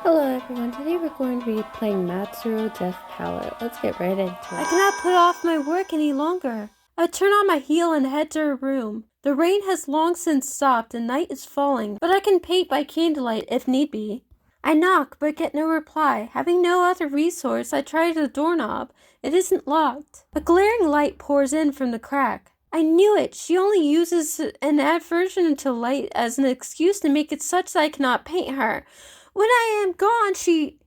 Hello everyone, today we're going to be playing Matsuro Death Palette. Let's get right into it. I cannot put off my work any longer. I turn on my heel and head to her room. The rain has long since stopped and night is falling, but I can paint by candlelight if need be. I knock but get no reply. Having no other resource, I try the doorknob. It isn't locked. A glaring light pours in from the crack. I knew it! She only uses an aversion to light as an excuse to make it such that I cannot paint her. When I am gone, she...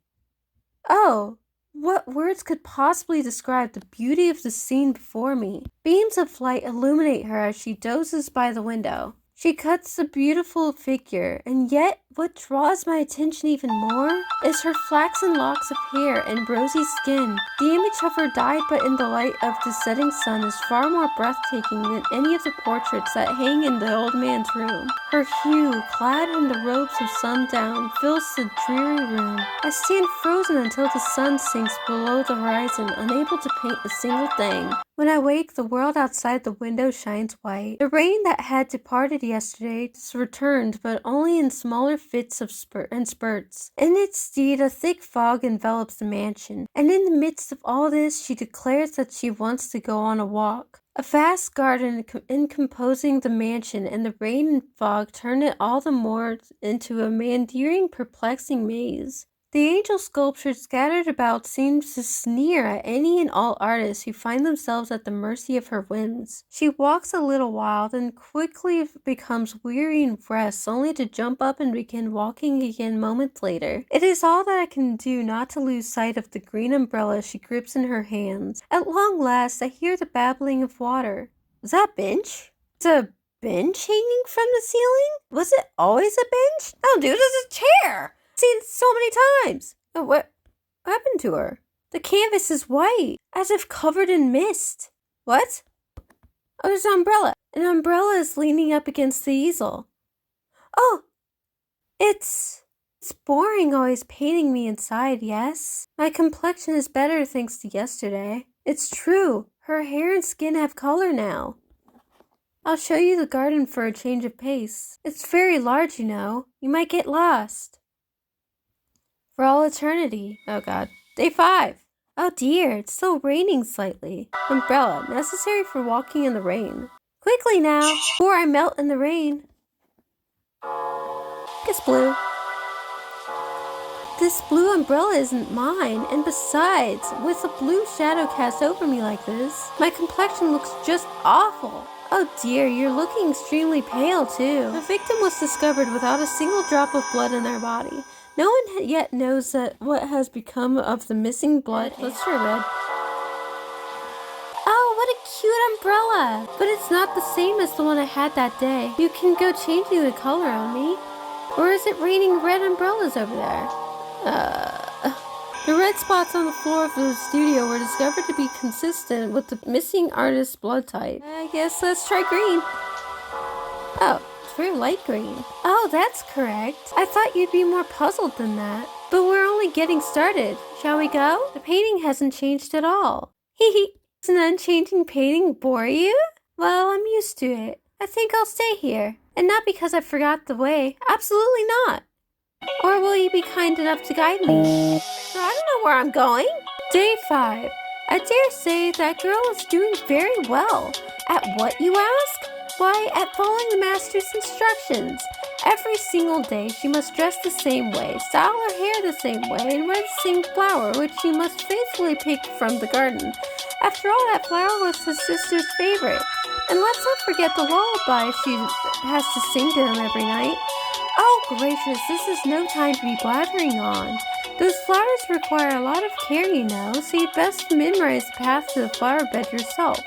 Oh, what words could possibly describe the beauty of the scene before me? Beams of light illuminate her as she dozes by the window. She cuts a beautiful figure, and yet what draws my attention even more is her flaxen locks of hair and rosy skin. The image of her died but in the light of the setting sun is far more breathtaking than any of the portraits that hang in the old man's room. Her hue, clad in the robes of sundown, fills the dreary room. I stand frozen until the sun sinks below the horizon, unable to paint a single thing. When I wake, the world outside the window shines white. The rain that had departed yesterday has returned, but only in smaller fits of spurts. In its stead, a thick fog envelops the mansion, and in the midst of all this, she declares that she wants to go on a walk. A vast garden encompassing the mansion, and the rain and fog turn it all the more into a meandering, perplexing maze. The angel sculptures scattered about seem to sneer at any and all artists who find themselves at the mercy of her whims. She walks a little while, then quickly becomes weary and rests, only to jump up and begin walking again moments later. It is all that I can do not to lose sight of the green umbrella she grips in her hands. At long last, I hear the babbling of water. Is that a bench? It's a bench hanging from the ceiling? Was it always a bench? Oh, dude, it's a chair! Seen it so many times. Oh, what happened to her? The canvas is white, as if covered in mist. What? Oh, there's an umbrella. An umbrella is leaning up against the easel. Oh, it's boring always painting me inside, yes? My complexion is better thanks to yesterday. It's true. Her hair and skin have color now. I'll show you the garden for a change of pace. It's very large, you know. You might get lost. For all eternity. Oh god. Day 5. Oh dear, it's still raining slightly. Umbrella, necessary for walking in the rain. Quickly now, before I melt in the rain. Kiss blue. This blue umbrella isn't mine, and besides, with a blue shadow cast over me like this, my complexion looks just awful. Oh dear, you're looking extremely pale too. The victim was discovered without a single drop of blood in their body. No one yet knows what has become of the missing blood. Let's try red. Oh, what a cute umbrella! But it's not the same as the one I had that day. You can go changing the color on me. Or is it raining red umbrellas over there? The red spots on the floor of the studio were discovered to be consistent with the missing artist's blood type. I guess let's try green. Oh. Very light green. Oh, that's correct. I thought you'd be more puzzled than that. But we're only getting started. Shall we go? The painting hasn't changed at all. Hee. Does an unchanging painting bore you? Well, I'm used to it. I think I'll stay here. And not because I forgot the way. Absolutely not. Or will you be kind enough to guide me? I don't know where I'm going. Day 5. I dare say that girl is doing very well. At what, you ask? Why, at following the master's instructions. Every single day she must dress the same way, style her hair the same way, and wear the same flower, which she must faithfully pick from the garden. After all, that flower was his sister's favorite. And let's not forget the lullaby she has to sing to him every night. Oh gracious, this is no time to be blathering on. Those flowers require a lot of care, you know, so you'd best memorize the path to the flower bed yourself.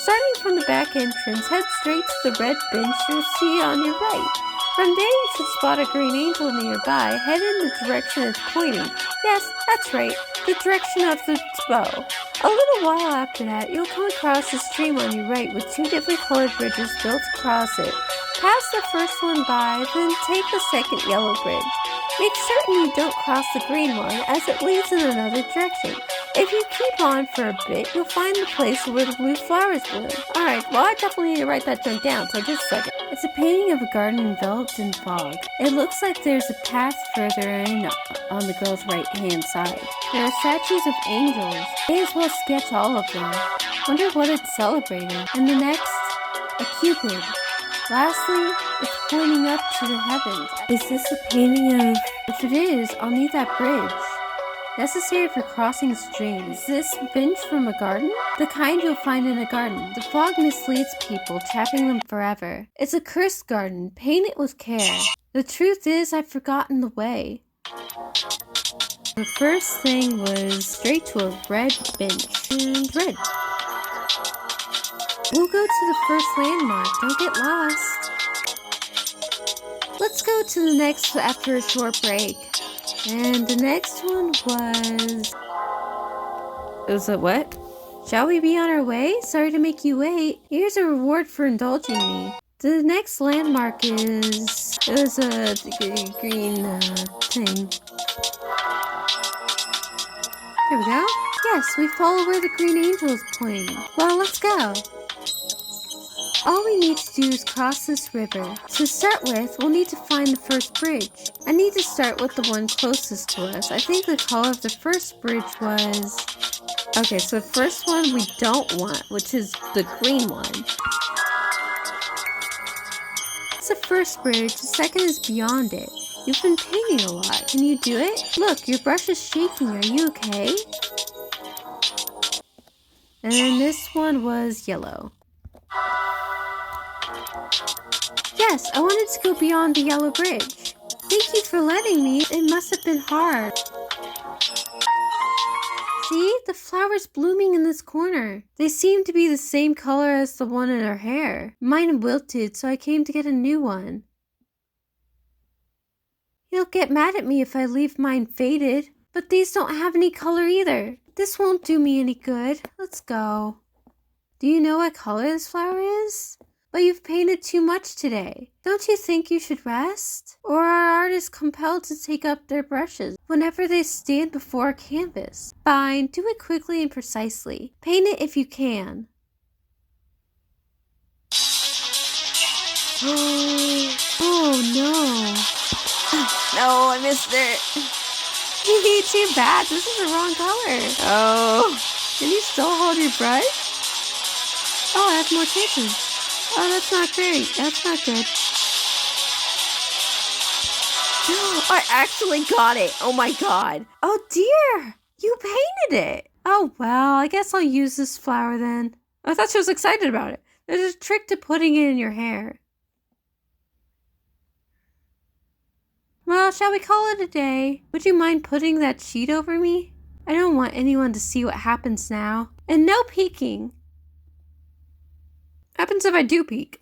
Starting from the back entrance, head straight to the red bench you'll see on your right. From there you should spot a green angel nearby. Head in the direction it's pointing. Yes, that's right, the direction of the bow. A little while after that, you'll come across a stream on your right with 2 different colored bridges built across it. Pass the first one by, then take the second yellow bridge. Make certain you don't cross the green one, as it leads in another direction. If you keep on for a bit, you'll find the place where the blue flowers bloom. Alright, well I definitely need to write that junk down, so just a second. It It's a painting of a garden enveloped in fog. It looks like there's a path further in on the girl's right-hand side. There are statues of angels. May as well sketch all of them. Wonder what it's celebrating. And the next, a cupid. Lastly, it's pointing up to the heavens. Is this a painting of... If it is, I'll need that bridge. Necessary for crossing streams. Is this bench from a garden? The kind you'll find in a garden. The fog misleads people, trapping them forever. It's a cursed garden. Paint it with care. The truth is, I've forgotten the way. The first thing was straight to a red bench. And red. We'll go to the first landmark. Don't get lost. Let's go to the next after a short break. And the next one was... It was a what? Shall we be on our way? Sorry to make you wait. Here's a reward for indulging me. The next landmark is... It was a green thing. Here we go. Yes, we follow where the green angel is pointing. Well, let's go. All we need to do is cross this river. To start with, we'll need to find the first bridge. I need to start with the one closest to us. I think the color of the first bridge was... Okay, so the first one we don't want, which is the green one. It's the first bridge, the second is beyond it. You've been painting a lot. Can you do it? Look, your brush is shaking. Are you okay? And then this one was yellow. Yes, I wanted to go beyond the yellow bridge. Thank you for letting me. It must have been hard. See? The flowers blooming in this corner. They seem to be the same color as the one in her hair. Mine wilted, so I came to get a new one. You'll get mad at me if I leave mine faded. But these don't have any color either. This won't do me any good. Let's go. Do you know what color this flower is? But you've painted too much today. Don't you think you should rest? Or are artists compelled to take up their brushes whenever they stand before a canvas? Fine, do it quickly and precisely. Paint it if you can. Oh no. No, I missed it. Too bad, this is the wrong color. Oh. Can you still hold your brush? Oh, I have more chances. Oh, that's not great. That's not good. I actually got it. Oh my god. Oh dear. You painted it. Oh well, I guess I'll use this flower then. I thought she was excited about it. There's a trick to putting it in your hair. Well, shall we call it a day? Would you mind putting that sheet over me? I don't want anyone to see what happens now. And no peeking. Happens if I do peek.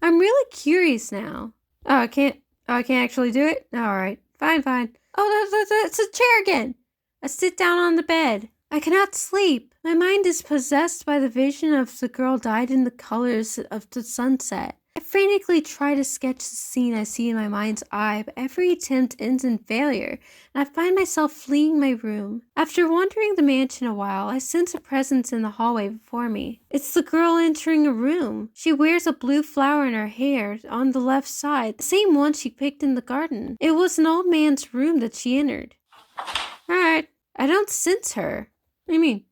I'm really curious now. Oh, I can't actually do it? Alright, fine. Oh, that's a chair again. I sit down on the bed. I cannot sleep. My mind is possessed by the vision of the girl dyed in the colors of the sunset. I frantically try to sketch the scene I see in my mind's eye, but every attempt ends in failure, and I find myself fleeing my room. After wandering the mansion a while, I sense a presence in the hallway before me. It's the girl entering a room. She wears a blue flower in her hair on the left side, the same one she picked in the garden. It was an old man's room that she entered. Alright, I don't sense her. What do you mean?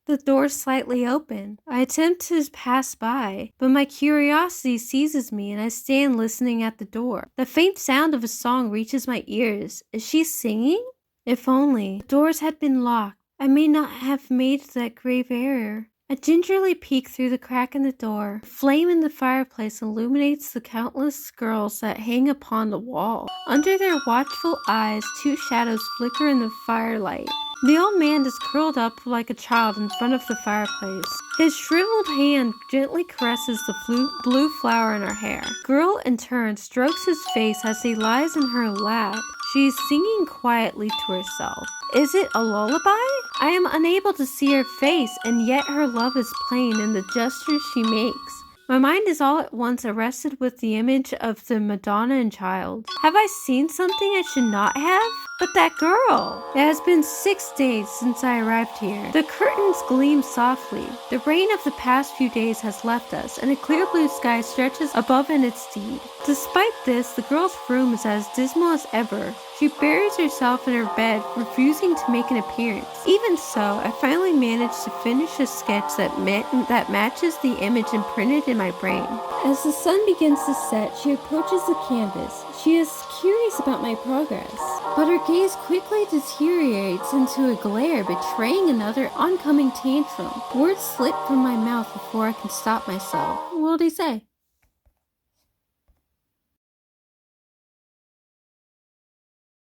The door slightly open. I attempt to pass by, but my curiosity seizes me and I stand listening at the door. The faint sound of a song reaches my ears. Is she singing? If only the doors had been locked, I may not have made that grave error. I gingerly peek through the crack in the door. A flame in the fireplace illuminates the countless girls that hang upon the wall. Under their watchful eyes, two shadows flicker in the firelight. The old man is curled up like a child in front of the fireplace. His shriveled hand gently caresses the blue flower in her hair. Girl, in turn, strokes his face as he lies in her lap. She is singing quietly to herself. Is it a lullaby? I am unable to see her face, and yet her love is plain in the gestures she makes. My mind is all at once arrested with the image of the Madonna and Child. Have I seen something I should not have? But that girl! It has been 6 days since I arrived here. The curtains gleam softly. The rain of the past few days has left us, and a clear blue sky stretches above in its deed. Despite this, the girl's room is as dismal as ever. She buries herself in her bed, refusing to make an appearance. Even so, I finally managed to finish a sketch that matches the image imprinted in my brain. As the sun begins to set, she approaches the canvas. She is curious about my progress, but her gaze quickly deteriorates into a glare, betraying another oncoming tantrum. Words slip from my mouth before I can stop myself. What did he say?